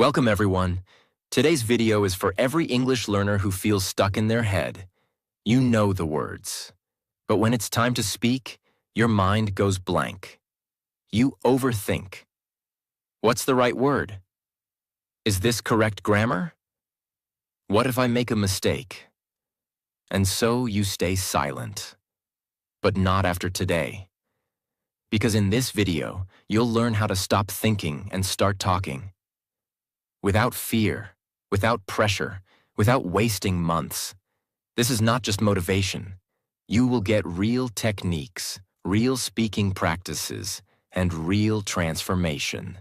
Welcome everyone. Today's video is for every English learner who feels stuck in their head. You know the words, but when it's time to speak, your mind goes blank. You overthink. What's the right word? Is this correct grammar? What if I make a mistake? And so you stay silent. But not after today. Because in this video, you'll learn how to stop thinking and start talking. Without fear, without pressure, without wasting months. This is not just motivation. You will get real techniques, real speaking practices, and real transformation.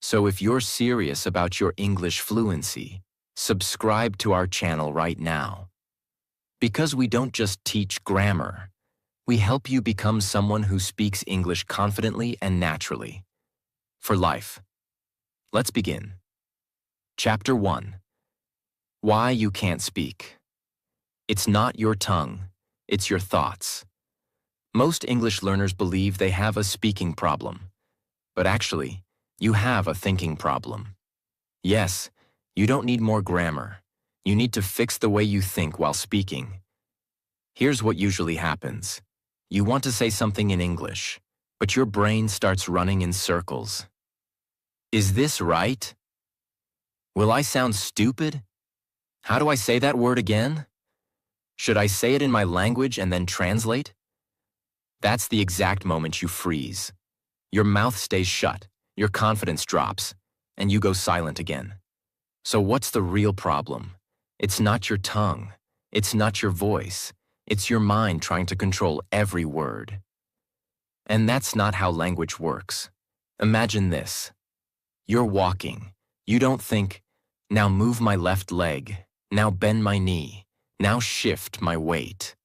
So if you're serious about your English fluency, subscribe to our channel right now. Because we don't just teach grammar, we help you become someone who speaks English confidently and naturally. For life. Let's begin. Chapter 1. Why you can't speak. It's not your tongue, it's your thoughts. Most English learners believe they have a speaking problem, but actually, you have a thinking problem. Yes, you don't need more grammar. You need to fix the way you think while speaking. Here's what usually happens. You want to say something in English, but your brain starts running in circles. Is this right? Will I sound stupid? How do I say that word again? Should I say it in my language and then translate? That's the exact moment you freeze. Your mouth stays shut, your confidence drops, and you go silent again. So what's the real problem? It's not your tongue. It's not your voice. It's your mind trying to control every word. And that's not how language works. Imagine this. You're walking. You don't think, now move my left leg, now bend my knee, now shift my weight.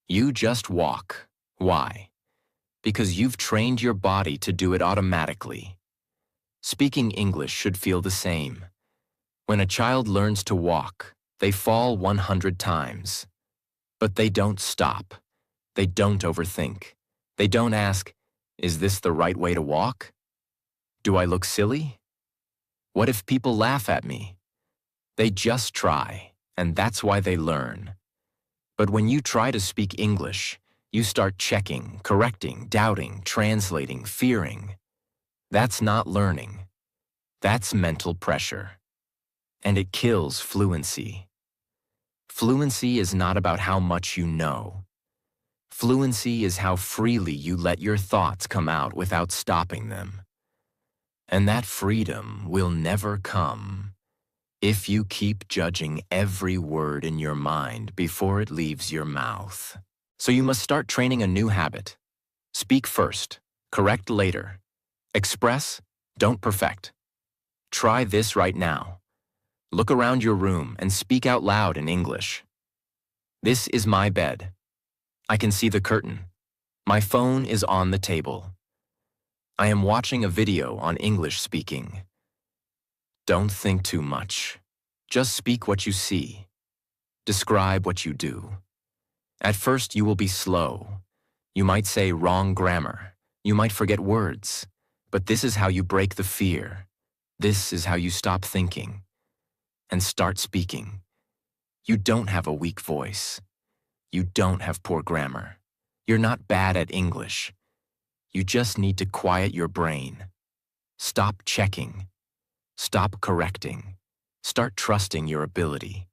You just walk. Why? Because you've trained your body to do it automatically. Speaking English should feel the same. When a child learns to walk, they fall 100 times. But they don't stop. They don't overthink. They don't ask, is this the right way to walk? Do I look silly? What if people laugh at me? They just try, and that's why they learn. But when you try to speak English, you start checking, correcting, doubting, translating, fearing. That's not learning. That's mental pressure. And it kills fluency. Fluency is not about how much you know. Fluency is how freely you let your thoughts come out without stopping them. And that freedom will never come if you keep judging every word in your mind before it leaves your mouth. So you must start training a new habit. Speak first, correct later. Express, don't perfect. Try this right now. Look around your room and speak out loud in English. This is my bed. I can see the curtain. My phone is on the table. I am watching a video on English speaking. Don't think too much. Just speak what you see. Describe what you do. At first, you will be slow. You might say wrong grammar. You might forget words. But this is how you break the fear. This is how you stop thinking and start speaking. You don't have a weak voice. You don't have poor grammar. You're not bad at English. You just need to quiet your brain. Stop checking. Stop correcting. Start trusting your ability.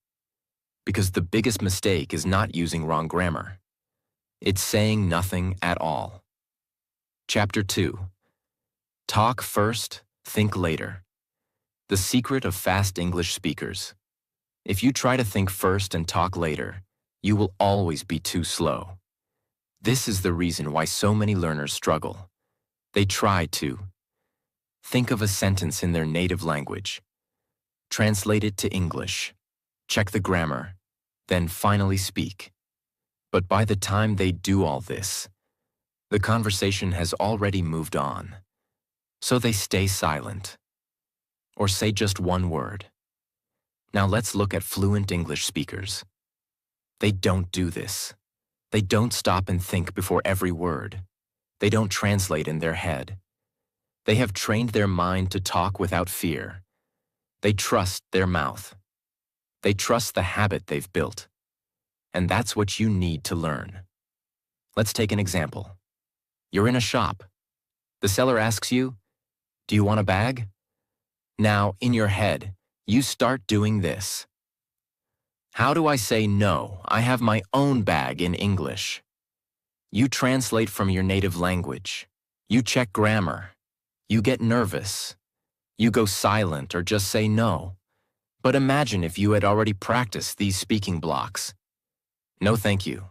Because the biggest mistake is not using wrong grammar. It's saying nothing at all. Chapter 2. Talk first, think later. The secret of fast English speakers. If you try to think first and talk later, you will always be too slow. This is the reason why so many learners struggle. They try to think of a sentence in their native language, translate it to English, check the grammar, then finally speak. But by the time they do all this, the conversation has already moved on. So they stay silent, or say just one word. Now let's look at fluent English speakers. They don't do this. They don't stop and think before every word. They don't translate in their head. They have trained their mind to talk without fear, They trust their mouth. They trust the habit they've built. And that's what you need to learn. Let's take an example. You're in a shop. The seller asks you, "Do you want a bag?" Now, in your head, you start doing this. How do I say no? I have my own bag in English. You translate from your native language. You check grammar. You get nervous. You go silent or just say no. But imagine if you had already practiced these speaking blocks. No, thank you.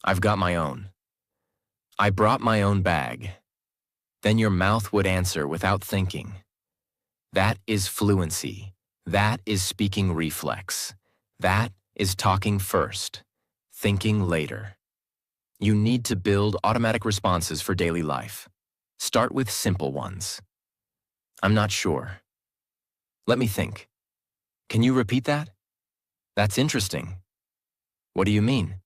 I've got my own. I brought my own bag. Then your mouth would answer without thinking. That is fluency. That is speaking reflex. That is talking first, thinking later. You need to build automatic responses for daily life. Start with simple ones. I'm not sure. Let me think. Can you repeat that? That's interesting. What do you mean?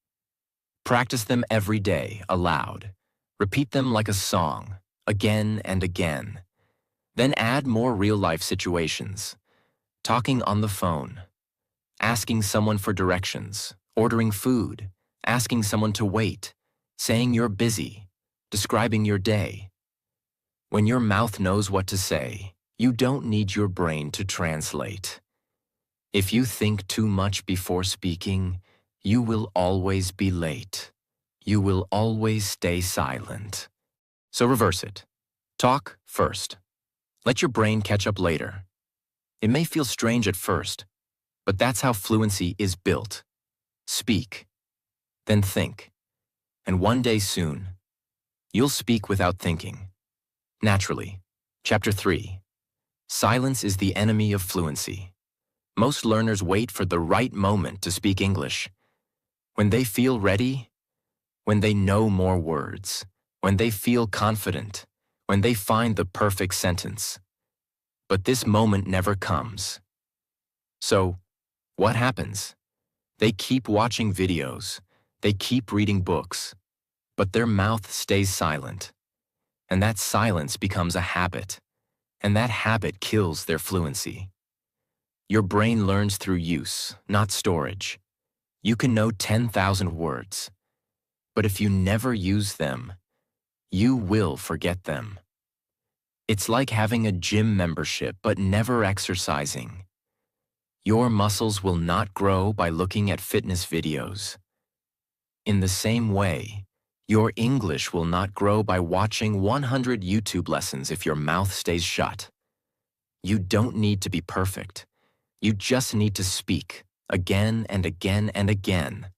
Practice them every day, aloud. Repeat them like a song, again and again. Then add more real-life situations. Talking on the phone. Asking someone for directions. Ordering food. Asking someone to wait. Saying you're busy. Describing your day. When your mouth knows what to say, you don't need your brain to translate. If you think too much before speaking, you will always be late. You will always stay silent. So reverse it. Talk first. Let your brain catch up later. It may feel strange at first, but that's how fluency is built. Speak, then think, and one day soon, you'll speak without thinking. Naturally. Chapter 3. Silence is the enemy of fluency. Most learners wait for the right moment to speak English. When they feel ready, when they know more words, when they feel confident, when they find the perfect sentence. But this moment never comes. So, what happens? They keep watching videos, they keep reading books, but their mouth stays silent. And that silence becomes a habit, and that habit kills their fluency. Your brain learns through use, not storage. You can know 10,000 words, but if you never use them, you will forget them. It's like having a gym membership but never exercising. Your muscles will not grow by looking at fitness videos. In the same way, your English will not grow by watching 100 YouTube lessons if your mouth stays shut. You don't need to be perfect. You just need to speak, again and again and again.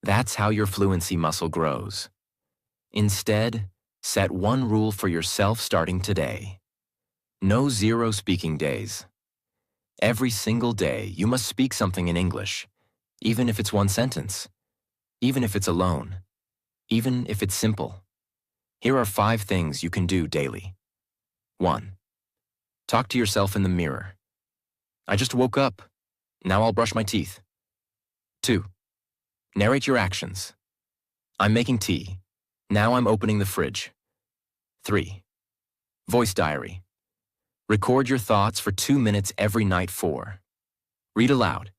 That's how your fluency muscle grows. Instead, set one rule for yourself starting today. No 0 speaking days. Every single day, you must speak something in English, even if it's one sentence, even if it's alone, even if it's simple. Here are 5 things you can do daily. 1. Talk to yourself in the mirror. I just woke up. Now I'll brush my teeth. 2. Narrate your actions. I'm making tea. Now I'm opening the fridge. 3. Voice diary. Record your thoughts for 2 minutes every night. 4. Read aloud.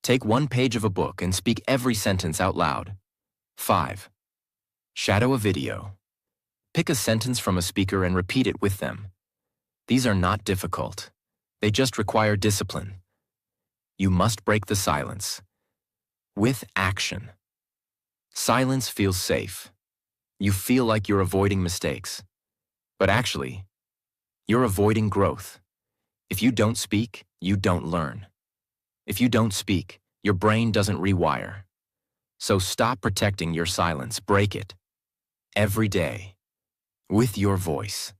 Take 1 page of a book and speak every sentence out loud. 5. Shadow a video. Pick a sentence from a speaker and repeat it with them. These are not difficult. They just require discipline. You must break the silence. With action. Silence feels safe. You feel like you're avoiding mistakes. But actually, you're avoiding growth. If you don't speak, you don't learn. If you don't speak, your brain doesn't rewire. So stop protecting your silence. Break it. Every day. With your voice.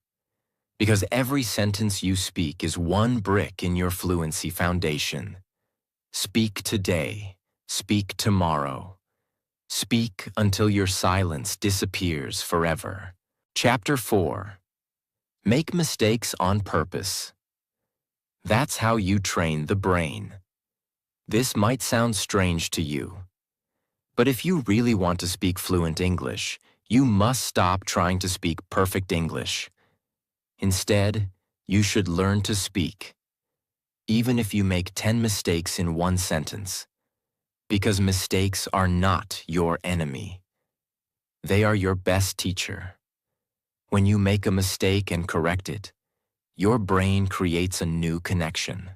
Because every sentence you speak is one brick in your fluency foundation. Speak today. Speak tomorrow. Speak until your silence disappears forever. Chapter 4. Make mistakes on purpose. That's how you train the brain. This might sound strange to you, but if you really want to speak fluent English, you must stop trying to speak perfect English. Instead, you should learn to speak. even if you make 10 mistakes in one sentence, because mistakes are not your enemy. They are your best teacher. When you make a mistake and correct it, your brain creates a new connection.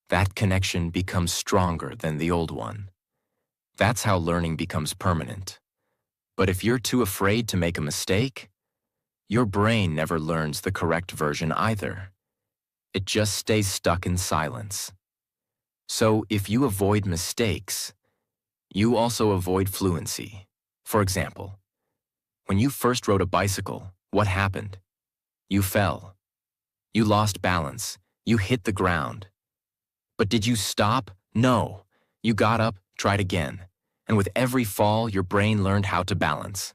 That connection becomes stronger than the old one. That's how learning becomes permanent. But if you're too afraid to make a mistake, your brain never learns the correct version either. It just stays stuck in silence. So if you avoid mistakes, you also avoid fluency. For example, when you first rode a bicycle, what happened? You fell. You lost balance. You hit the ground. But did you stop? No. You got up, tried again. And with every fall, your brain learned how to balance.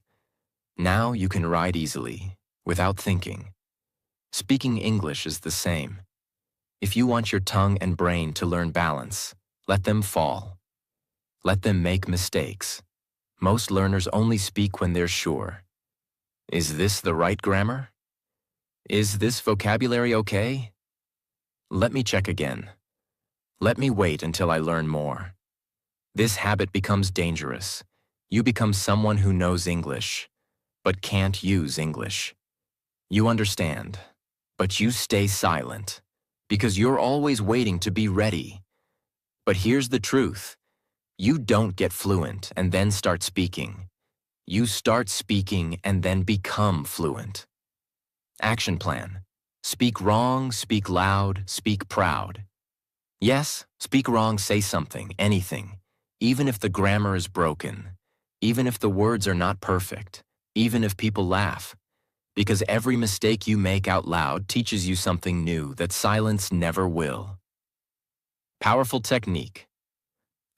Now you can ride easily, without thinking. Speaking English is the same. If you want your tongue and brain to learn balance, let them fall. Let them make mistakes. Most learners only speak when they're sure. Is this the right grammar? Is this vocabulary okay? Let me check again. Let me wait until I learn more. This habit becomes dangerous. You become someone who knows English, but can't use English. You understand, but you stay silent, because you're always waiting to be ready. But here's the truth. You don't get fluent and then start speaking. You start speaking and then become fluent. Action plan. Speak wrong, speak loud, speak proud. Yes, speak wrong, say something, anything. Even if the grammar is broken, even if the words are not perfect, even if people laugh. Because every mistake you make out loud teaches you something new that silence never will. Powerful technique.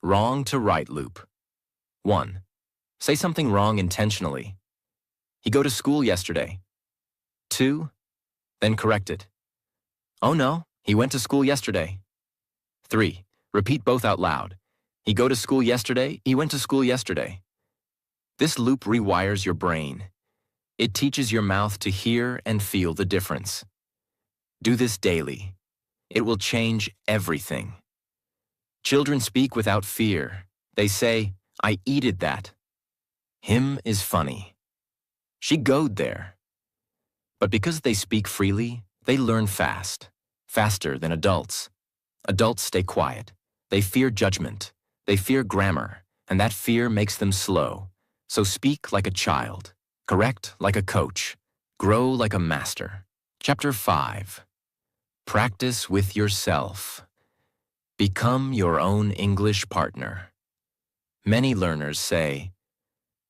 Wrong to right loop. 1. Say something wrong intentionally. He go to school yesterday. 2. Then correct it. Oh no, he went to school yesterday. 3. Repeat both out loud. He go to school yesterday, he went to school yesterday. This loop rewires your brain. It teaches your mouth to hear and feel the difference. Do this daily. It will change everything. Children speak without fear. They say, I eated that. Him is funny. She goed there. But because they speak freely, they learn fast, faster than adults. Adults stay quiet. They fear judgment. They fear grammar, and that fear makes them slow. So speak like a child. Correct like a coach. Grow like a master. Chapter 5. Practice with yourself. Become your own English partner. Many learners say,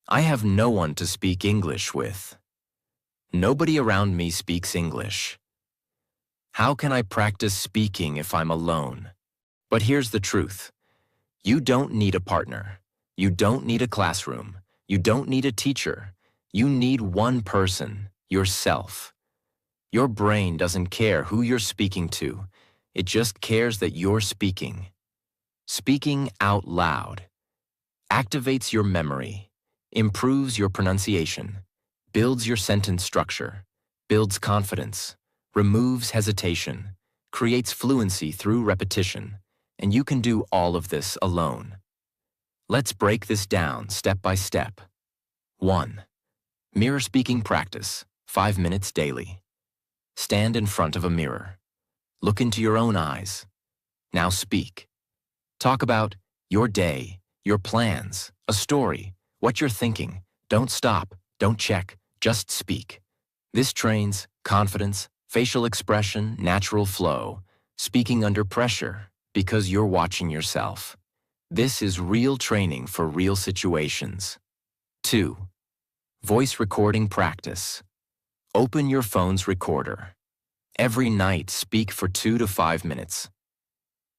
I have no one to speak English with. Nobody around me speaks English. How can I practice speaking if I'm alone? But here's the truth. You don't need a partner. You don't need a classroom. You don't need a teacher. You need one person, yourself. Your brain doesn't care who you're speaking to. It just cares that you're speaking. Speaking out loud activates your memory, improves your pronunciation, builds your sentence structure, builds confidence, removes hesitation, creates fluency through repetition, and you can do all of this alone. Let's break this down step by step. 1. Mirror speaking practice, 5 minutes daily. Stand in front of a mirror. Look into your own eyes. Now speak. Talk about your day, your plans, a story, what you're thinking. Don't stop, don't check, just speak. This trains confidence, facial expression, natural flow, speaking under pressure because you're watching yourself. This is real training for real situations. 2. Voice recording practice. Open your phone's recorder. Every night, speak for 2 to 5 minutes.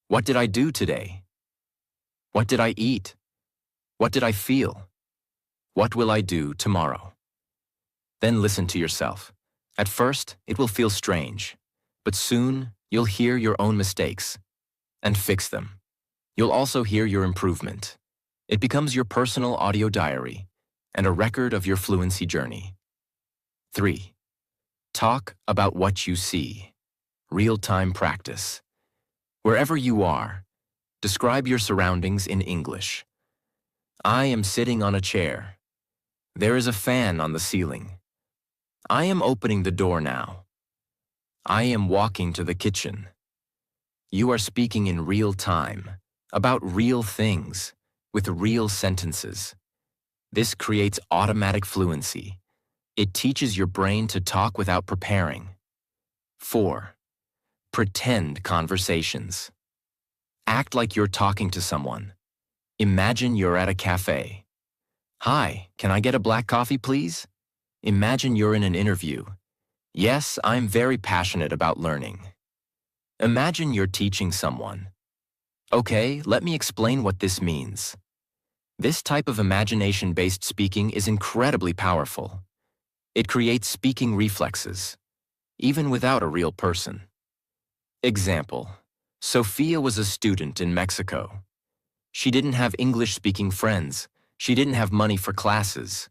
What did I do today? What did I eat? What did I feel? What will I do tomorrow? Then listen to yourself. At first, it will feel strange, but soon you'll hear your own mistakes and fix them. You'll also hear your improvement. It becomes your personal audio diary and a record of your fluency journey. 3. Talk about what you see. Real-time practice. Wherever you are, describe your surroundings in English. I am sitting on a chair. There is a fan on the ceiling. I am opening the door now. I am walking to the kitchen. You are speaking in real time, about real things, with real sentences. This creates automatic fluency. It teaches your brain to talk without preparing. 4. Pretend conversations. Act like you're talking to someone. Imagine you're at a cafe. Hi, can I get a black coffee, please? Imagine you're in an interview. Yes, I'm very passionate about learning. Imagine you're teaching someone. Okay, let me explain what this means. This type of imagination-based speaking is incredibly powerful. It creates speaking reflexes, even without a real person. Example: Sophia was a student in Mexico. She didn't have English-speaking friends. She didn't have money for classes.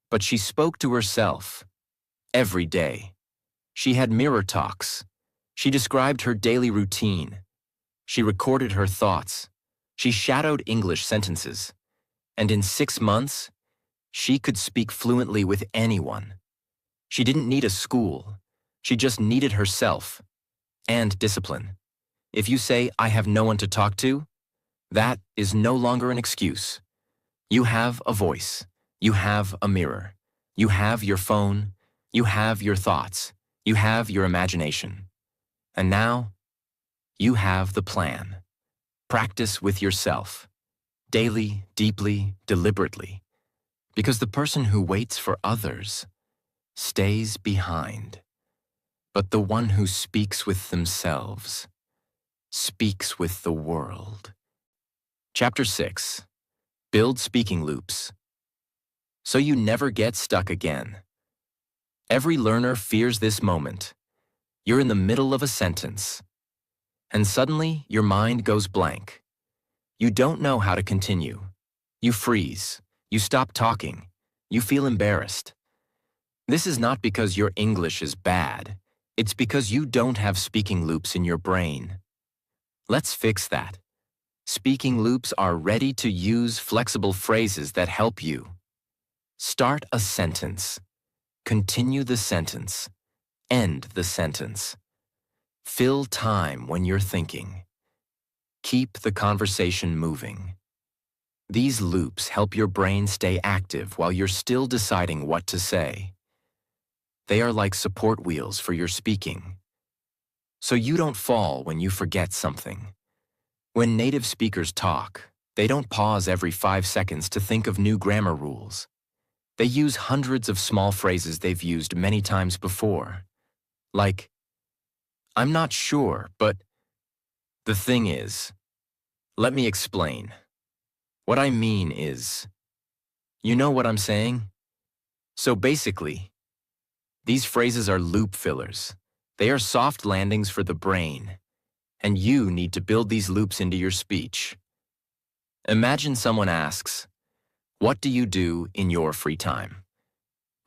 But she spoke to herself every day. She had mirror talks. She described her daily routine. She recorded her thoughts. She shadowed English sentences. And in 6 months, she could speak fluently with anyone. She didn't need a school. She just needed herself and discipline. If you say, I have no one to talk to, that is no longer an excuse. You have a voice. You have a mirror. You have your phone. You have your thoughts. You have your imagination. And now, you have the plan. Practice with yourself. Daily, deeply, deliberately. Because the person who waits for others stays behind. But the one who speaks with themselves speaks with the world. Chapter 6. Build speaking loops. So you never get stuck again. Every learner fears this moment. You're in the middle of a sentence, and suddenly your mind goes blank. You don't know how to continue. You freeze. You stop talking. You feel embarrassed. This is not because your English is bad. It's because you don't have speaking loops in your brain. Let's fix that. Speaking loops are ready-to-use flexible phrases that help you. Start a sentence. Continue the sentence. End the sentence. Fill time when you're thinking. Keep the conversation moving. These loops help your brain stay active while you're still deciding what to say. They are like support wheels for your speaking. So you don't fall when you forget something. When native speakers talk, they don't pause every 5 seconds to think of new grammar rules. They use hundreds of small phrases they've used many times before. Like, I'm not sure, but the thing is, let me explain. What I mean is, you know what I'm saying? So basically, these phrases are loop fillers. They are soft landings for the brain, and you need to build these loops into your speech. Imagine someone asks, what do you do in your free time?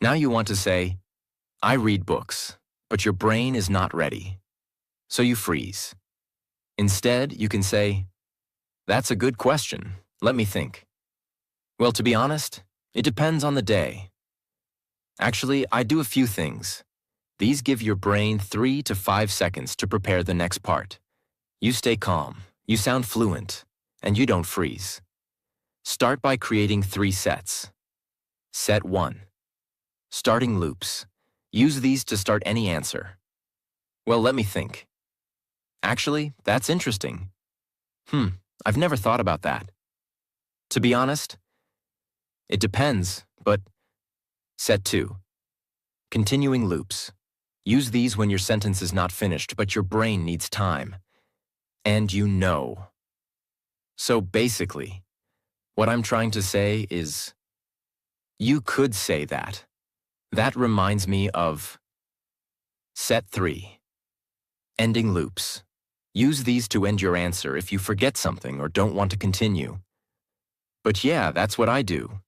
Now you want to say, I read books, but your brain is not ready. So you freeze. Instead, you can say, that's a good question. Let me think. Well, to be honest, it depends on the day. Actually, I do a few things. These give your brain 3 to 5 seconds to prepare the next part. You stay calm, you sound fluent, and you don't freeze. Start by creating 3 sets. Set 1. Starting loops. Use these to start any answer. Well, let me think. Actually, that's interesting. I've never thought about that. To be honest, it depends, but set 2. Continuing loops. Use these when your sentence is not finished, but your brain needs time. And you know. So basically, what I'm trying to say is, you could say that. That reminds me of set 3. Ending loops. Use these to end your answer if you forget something or don't want to continue. But yeah, that's what I do.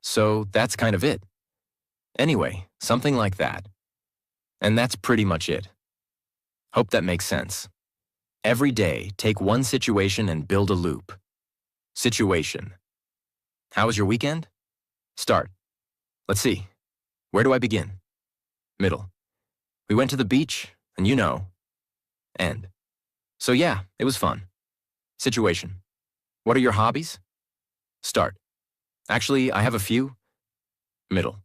So that's kind of it. Anyway, something like that. And that's pretty much it. Hope that makes sense. Every day, take one situation and build a loop. Situation. How was your weekend? Start. Let's see. Where do I begin? Middle. We went to the beach, and you know. End. So yeah, it was fun. Situation. What are your hobbies? Start. Actually, I have a few. Middle.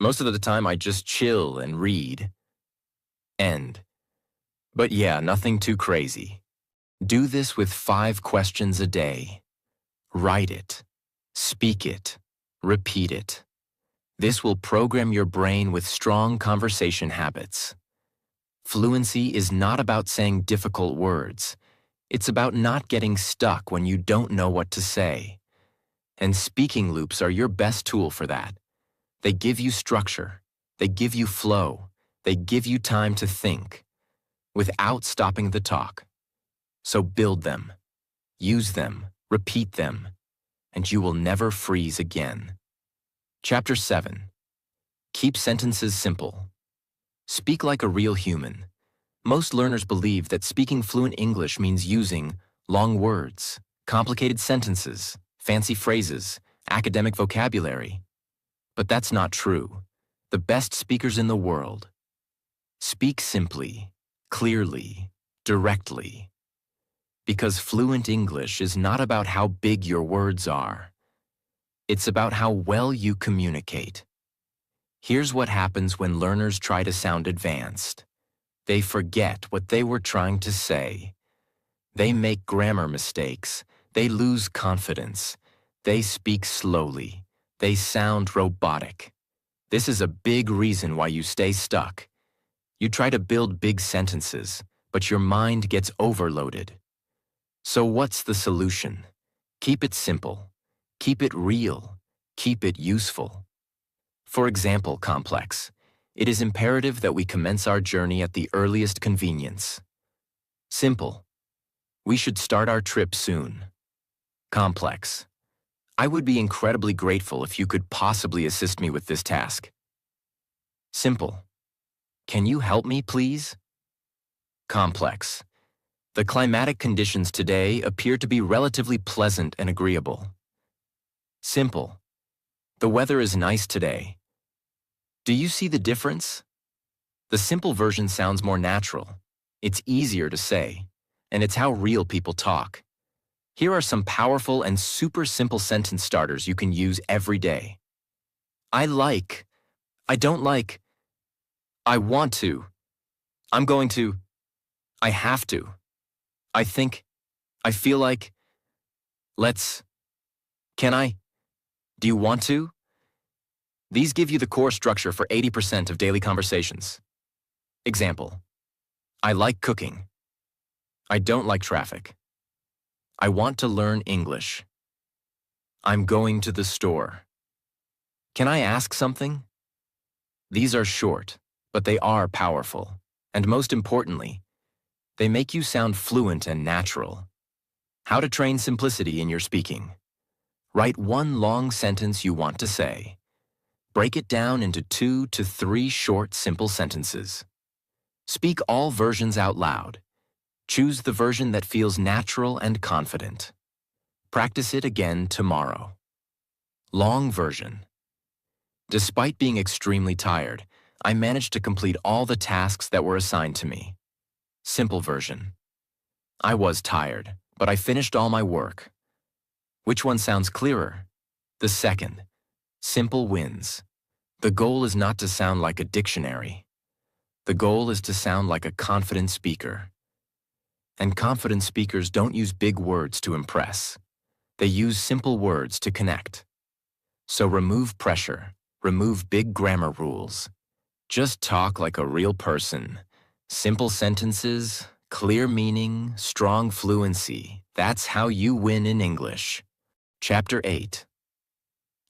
Most of the time I just chill and read. End. But yeah, nothing too crazy. Do this with 5 questions a day. Write it. Speak it. Repeat it. This will program your brain with strong conversation habits. Fluency is not about saying difficult words. It's about not getting stuck when you don't know what to say. And speaking loops are your best tool for that. They give you structure. They give you flow. They give you time to think without stopping the talk. So build them, use them, repeat them, and you will never freeze again. Chapter 7. Keep sentences simple. Speak like a real human. Most learners believe that speaking fluent English means using long words, complicated sentences, fancy phrases, academic vocabulary. But that's not true. The best speakers in the world speak simply, clearly, directly. Because fluent English is not about how big your words are. It's about how well you communicate. Here's what happens when learners try to sound advanced. They forget what they were trying to say. They make grammar mistakes. They lose confidence. They speak slowly. They sound robotic. This is a big reason why you stay stuck. You try to build big sentences, but your mind gets overloaded. So what's the solution? Keep it simple. Keep it real. Keep it useful. For example, complex. It is imperative that we commence our journey at the earliest convenience. Simple. We should start our trip soon. Complex. I would be incredibly grateful if you could possibly assist me with this task. Simple. Can you help me, please? Complex. The climatic conditions today appear to be relatively pleasant and agreeable. Simple. The weather is nice today. Do you see the difference? The simple version sounds more natural. It's easier to say, and it's how real people talk. Here are some powerful and super simple sentence starters you can use every day. I like. I don't like. I want to. I'm going to. I have to. I think. I feel like. Let's. Can I? Do you want to? These give you the core structure for 80% of daily conversations. Example. I like cooking. I don't like traffic. I want to learn English. I'm going to the store. Can I ask something? These are short, but they are powerful. And most importantly, they make you sound fluent and natural. How to train simplicity in your speaking. Write one long sentence you want to say. Break it down into 2 to 3 short, simple sentences. Speak all versions out loud. Choose the version that feels natural and confident. Practice it again tomorrow. Long version. Despite being extremely tired, I managed to complete all the tasks that were assigned to me. Simple version. I was tired, but I finished all my work. Which one sounds clearer? The second. Simple wins. The goal is not to sound like a dictionary. The goal is to sound like a confident speaker. And confident speakers don't use big words to impress. They use simple words to connect. So remove pressure. Remove big grammar rules. Just talk like a real person. Simple sentences, clear meaning, strong fluency. That's how you win in English. Chapter 8.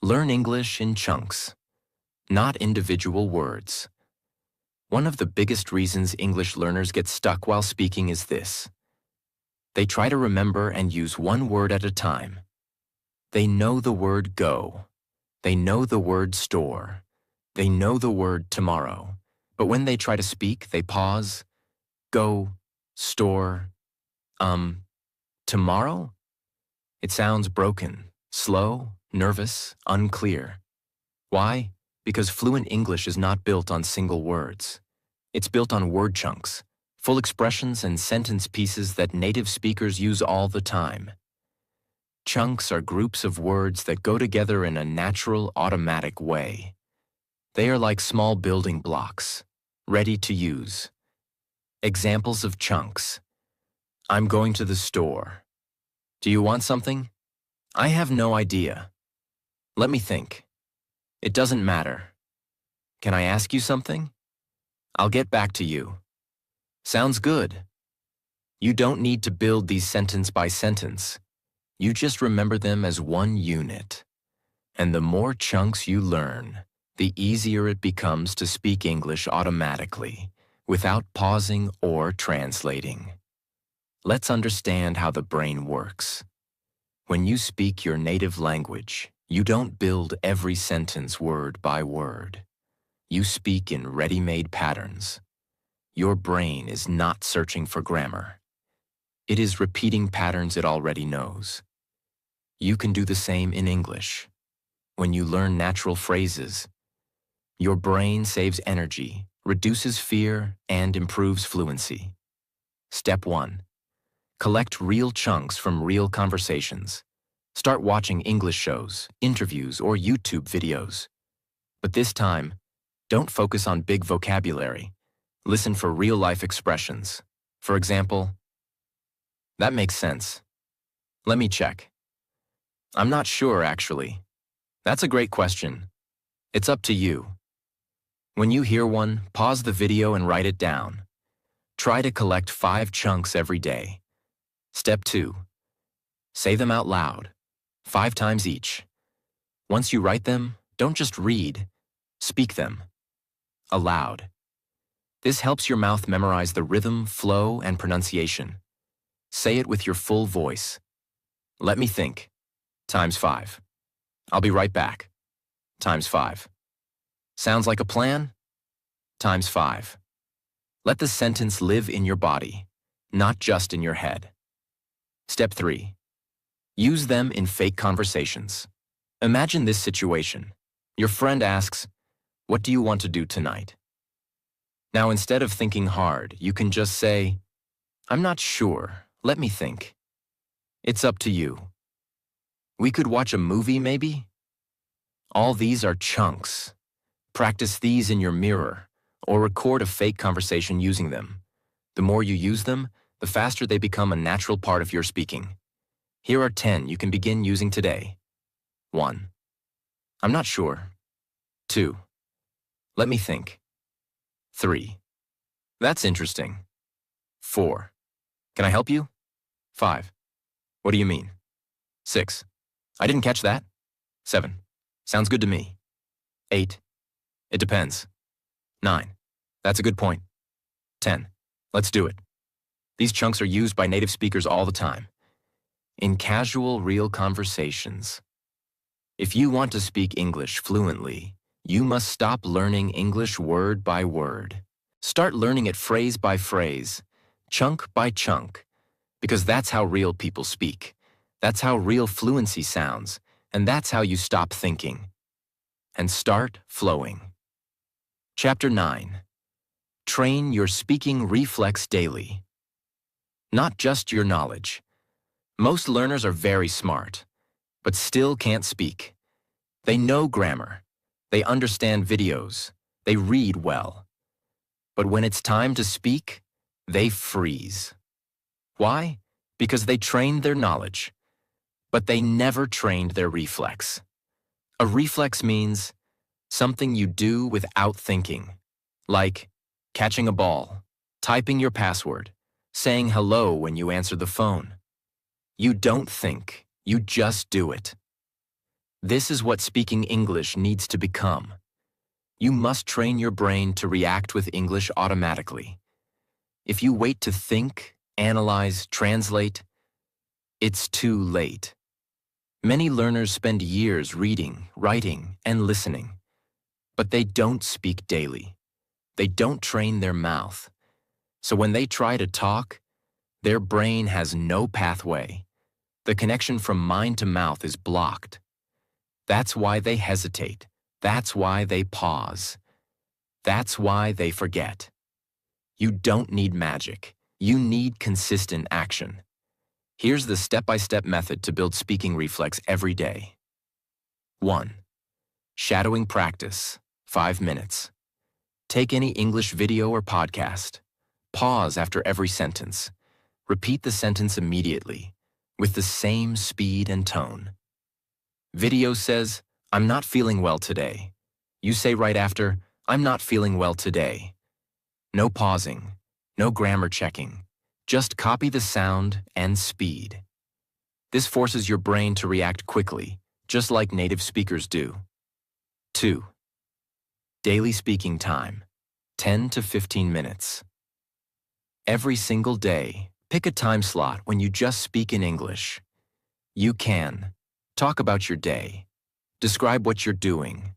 Learn English in chunks, not individual words. One of the biggest reasons English learners get stuck while speaking is this. They try to remember and use one word at a time. They know the word go. They know the word store. They know the word tomorrow. But when they try to speak, they pause, go, store, Um, tomorrow? It sounds broken, slow, nervous, unclear. Why? Because fluent English is not built on single words. It's built on word chunks, full expressions and sentence pieces that native speakers use all the time. Chunks are groups of words that go together in a natural, automatic way. They are like small building blocks, ready to use. Examples of chunks. I'm going to the store. Do you want something? I have no idea. Let me think. It doesn't matter. Can I ask you something? I'll get back to you. Sounds good. You don't need to build these sentence by sentence. You just remember them as one unit. And the more chunks you learn, the easier it becomes to speak English automatically, without pausing or translating. Let's understand how the brain works. When you speak your native language, you don't build every sentence word by word. You speak in ready-made patterns. Your brain is not searching for grammar. It is repeating patterns it already knows. You can do the same in English. When you learn natural phrases, your brain saves energy, reduces fear, and improves fluency. Step 1. Collect real chunks from real conversations. Start watching English shows, interviews, or YouTube videos. But this time, don't focus on big vocabulary. Listen for real-life expressions. For example, that makes sense. Let me check. I'm not sure, actually. That's a great question. It's up to you. When you hear one, pause the video and write it down. Try to collect 5 chunks every day. Step 2. Say them out loud, 5 times each. Once you write them, don't just read, speak them. Aloud. This helps your mouth memorize the rhythm, flow, and pronunciation. Say it with your full voice. Let me think. Times 5. I'll be right back. Times 5. Sounds like a plan? Times 5. Let the sentence live in your body, not just in your head. Step 3. Use them in fake conversations. Imagine this situation. Your friend asks, "What do you want to do tonight?" Now, instead of thinking hard, you can just say, "I'm not sure. Let me think." It's up to you. We could watch a movie, maybe? All these are chunks. Practice these in your mirror, or record a fake conversation using them. The more you use them, the faster they become a natural part of your speaking. Here are 10 you can begin using today. 1. I'm not sure. 2. Let me think. 3. That's interesting. 4. Can I help you? 5. What do you mean? 6. I didn't catch that. 7. Sounds good to me. 8. It depends. 9. That's a good point. 10. Let's do it. These chunks are used by native speakers all the time. In casual, real conversations. If you want to speak English fluently, you must stop learning English word by word. Start learning it phrase by phrase, chunk by chunk, because that's how real people speak. That's how real fluency sounds, and that's how you stop thinking and start flowing. Chapter 9. Train your speaking reflex daily. Not just your knowledge. Most learners are very smart, but still can't speak. They know grammar. They understand videos. They read well. But when it's time to speak, they freeze. Why? Because they trained their knowledge, but they never trained their reflex. A reflex means something you do without thinking, like catching a ball, typing your password, saying hello when you answer the phone. You don't think, you just do it. This is what speaking English needs to become. You must train your brain to react with English automatically. If you wait to think, analyze, translate, it's too late. Many learners spend years reading, writing, and listening, but they don't speak daily. They don't train their mouth. So when they try to talk, Their brain has no pathway. The connection from mind to mouth is blocked. That's why they hesitate. That's why they pause. That's why they forget. You don't need magic. You need consistent action. Here's the step-by-step method to build speaking reflex every day. 1. Shadowing practice, 5 minutes. Take any English video or podcast. Pause after every sentence. Repeat the sentence immediately, with the same speed and tone. Video says, "I'm not feeling well today." You say right after, "I'm not feeling well today." No pausing, no grammar checking. Just copy the sound and speed. This forces your brain to react quickly, just like native speakers do. 2. Daily speaking time, 10 to 15 minutes. Every single day, pick a time slot when you just speak in English. You can talk about your day, describe what you're doing,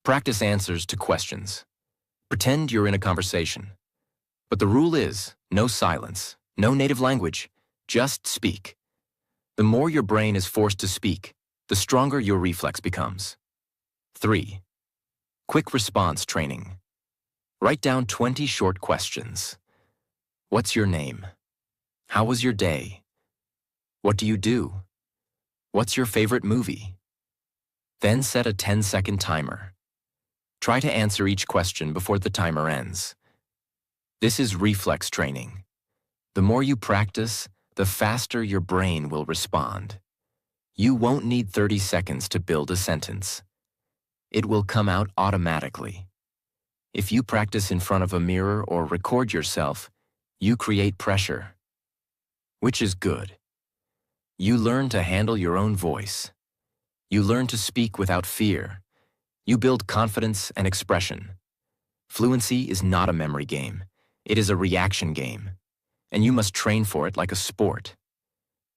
practice answers to questions, pretend you're in a conversation. But the rule is, no silence, no native language, just speak. The more your brain is forced to speak, the stronger your reflex becomes. 3. Quick response training. Write down 20 short questions. What's your name? How was your day? What do you do? What's your favorite movie? Then set a 10-second timer. Try to answer each question before the timer ends. This is reflex training. The more you practice, the faster your brain will respond. You won't need 30 seconds to build a sentence. It will come out automatically. If you practice in front of a mirror or record yourself, you create pressure, which is good. You learn to handle your own voice. You learn to speak without fear. You build confidence and expression. Fluency is not a memory game. It is a reaction game, and you must train for it like a sport.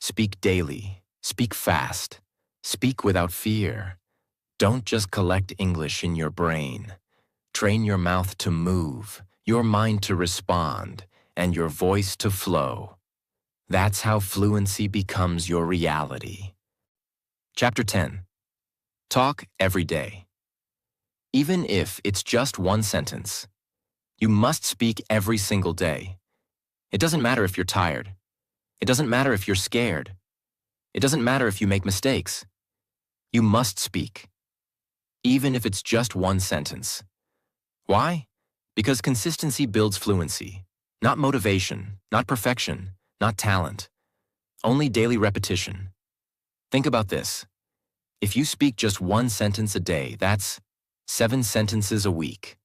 Speak daily. Speak fast. Speak without fear. Don't just collect English in your brain. Train your mouth to move, your mind to respond, and your voice to flow. That's how fluency becomes your reality. Chapter 10. Talk every day. Even if it's just one sentence, you must speak every single day. It doesn't matter if you're tired. It doesn't matter if you're scared. It doesn't matter if you make mistakes. You must speak, even if it's just one sentence. Why? Because consistency builds fluency, not motivation, not perfection, not talent, only daily repetition. Think about this. If you speak just one sentence a day, that's 7 sentences a week,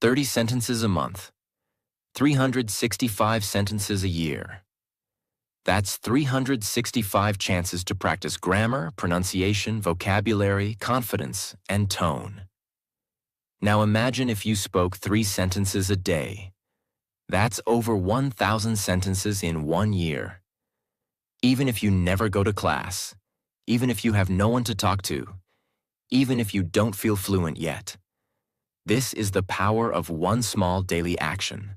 30 sentences a month, 365 sentences a year. That's 365 chances to practice grammar, pronunciation, vocabulary, confidence, and tone. Now imagine if you spoke 3 sentences a day. That's over 1,000 sentences in 1 year. Even if you never go to class, even if you have no one to talk to, even if you don't feel fluent yet. This is the power of one small daily action.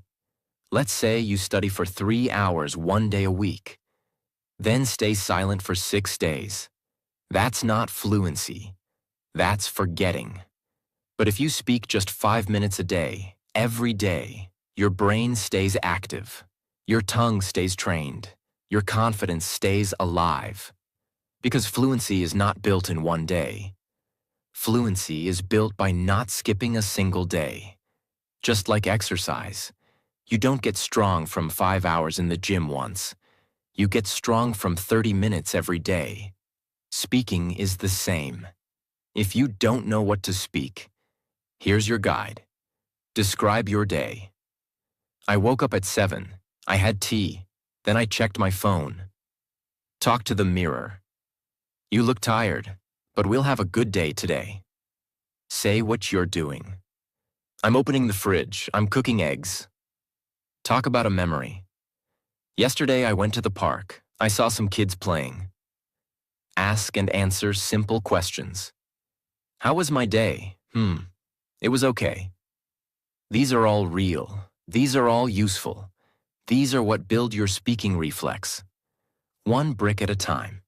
Let's say you study for 3 hours 1 day a week, then stay silent for 6 days. That's not fluency. That's forgetting. But if you speak just 5 minutes a day, every day, your brain stays active, your tongue stays trained, your confidence stays alive. Because fluency is not built in 1 day. Fluency is built by not skipping a single day. Just like exercise, you don't get strong from 5 hours in the gym once. You get strong from 30 minutes every day. Speaking is the same. If you don't know what to speak, here's your guide. Describe your day. I woke up at 7. I had tea. Then I checked my phone. Talk to the mirror. You look tired, but we'll have a good day today. Say what you're doing. I'm opening the fridge. I'm cooking eggs. Talk about a memory. Yesterday I went to the park. I saw some kids playing. Ask and answer simple questions. How was my day? It was okay. These are all real. These are all useful. These are what build your speaking reflex. One brick at a time.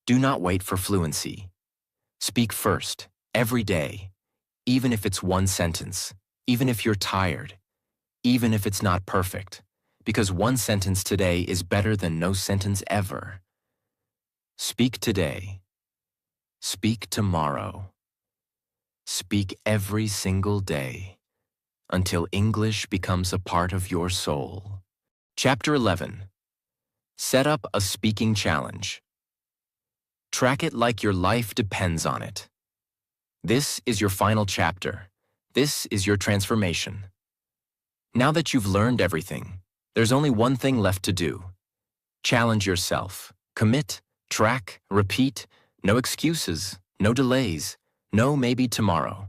Do not wait for fluency. Speak first, every day, even if it's one sentence, even if you're tired, even if it's not perfect, because one sentence today is better than no sentence ever. Speak today. Speak tomorrow. Speak every single day until English becomes a part of your soul. Chapter 11. Set up a speaking challenge. Track it like your life depends on it. This is your final chapter. This is your transformation. Now that you've learned everything, there's only one thing left to do. Challenge yourself. Commit, track, repeat. No excuses, no delays, no maybe tomorrow.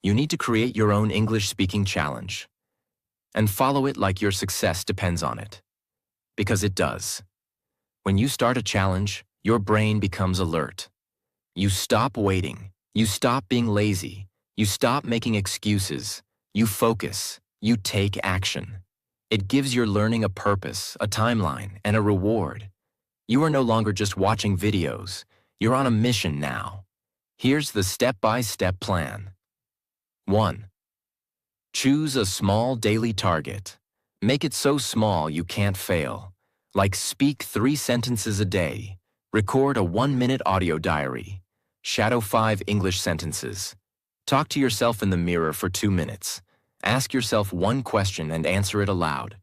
You need to create your own English speaking challenge. And follow it like your success depends on it. Because it does. When you start a challenge, your brain becomes alert. You stop waiting. You stop being lazy. You stop making excuses. You focus. You take action. It gives your learning a purpose, a timeline, and a reward. You are no longer just watching videos. You're on a mission now. Here's the step-by-step plan. 1. Choose a small daily target. Make it so small you can't fail. Like speak 3 sentences a day. Record a 1-minute audio diary. Shadow 5 English sentences. Talk to yourself in the mirror for 2 minutes. Ask yourself one question and answer it aloud.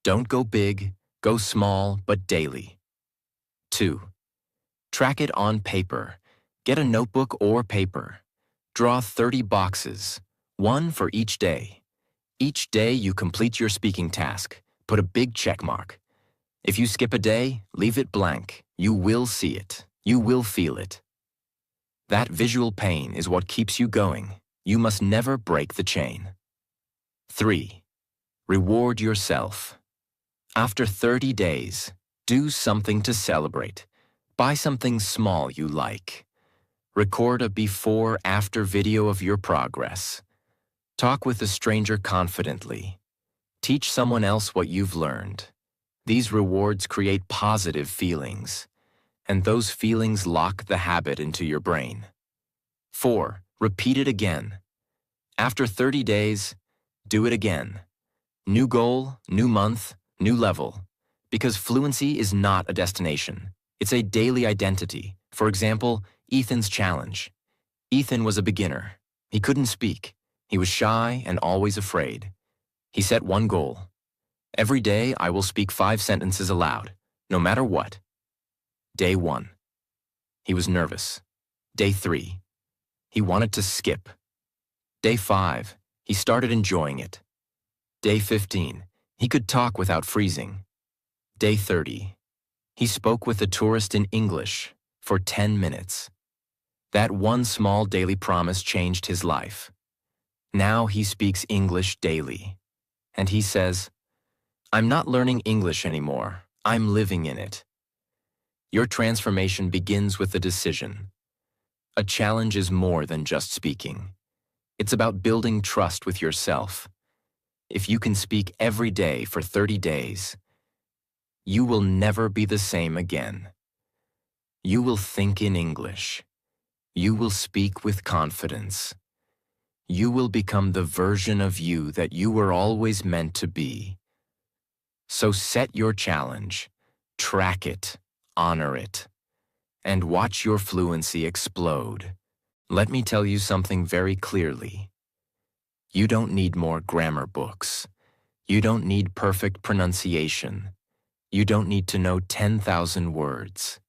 Don't go big, go small, but daily. 2. Track it on paper. Get a notebook or paper. Draw 30 boxes, 1 for each day. Each day you complete your speaking task. Put a big check mark. If you skip a day, leave it blank. You will see it. You will feel it. That visual pain is what keeps you going. You must never break the chain. 3. Reward yourself. After 30 days, do something to celebrate. Buy something small you like. Record a before-after video of your progress. Talk with a stranger confidently. Teach someone else what you've learned. These rewards create positive feelings, and those feelings lock the habit into your brain. 4. Repeat it again. After 30 days, do it again. New goal, new month, new level. Because fluency is not a destination. It's a daily identity. For example, Ethan's challenge. Ethan was a beginner. He couldn't speak. He was shy and always afraid. He set one goal. Every day I will speak 5 sentences aloud, no matter what. Day 1. He was nervous. Day 3. He wanted to skip. Day 5. He started enjoying it. Day 15. He could talk without freezing. Day 30. He spoke with a tourist in English for 10 minutes. That one small daily promise changed his life. Now he speaks English daily. And he says, "I'm not learning English anymore. I'm living in it." Your transformation begins with a decision. A challenge is more than just speaking. It's about building trust with yourself. If you can speak every day for 30 days, you will never be the same again. You will think in English. You will speak with confidence. You will become the version of you that you were always meant to be. So set your challenge, track it, honor it, and watch your fluency explode. Let me tell you something very clearly. You don't need more grammar books. You don't need perfect pronunciation. You don't need to know 10,000 words.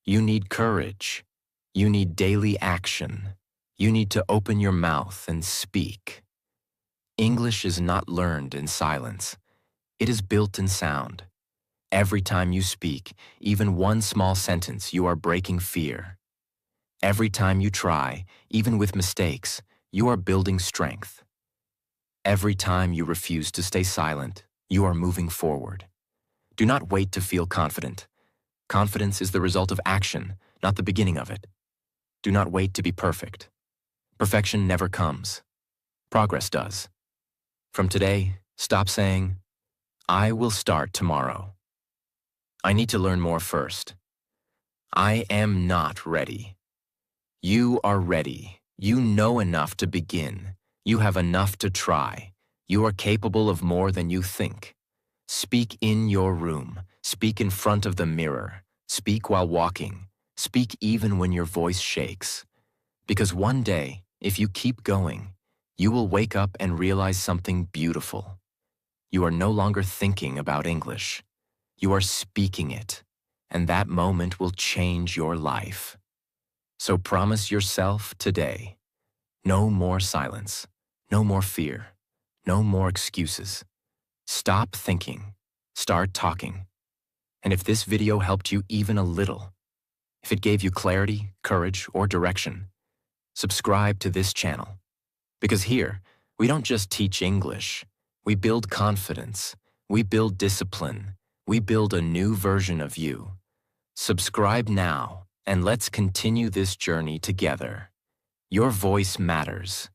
You need courage. You need daily action. You need to open your mouth and speak. English is not learned in silence. It is built in sound. Every time you speak, even one small sentence, you are breaking fear. Every time you try, even with mistakes, you are building strength. Every time you refuse to stay silent, you are moving forward. Do not wait to feel confident. Confidence is the result of action, not the beginning of it. Do not wait to be perfect. Perfection never comes. Progress does. From today, stop saying, I will start tomorrow. I need to learn more first. I am not ready. You are ready. You know enough to begin. You have enough to try. You are capable of more than you think. Speak in your room. Speak in front of the mirror. Speak while walking. Speak even when your voice shakes. Because one day, if you keep going, you will wake up and realize something beautiful. You are no longer thinking about English. You are speaking it, and that moment will change your life. So promise yourself today, no more silence, no more fear, no more excuses. Stop thinking, start talking. And if this video helped you even a little, if it gave you clarity, courage, or direction, subscribe to this channel. Because here, we don't just teach English, we build confidence, we build discipline, we build a new version of you. Subscribe now, and let's continue this journey together. Your voice matters,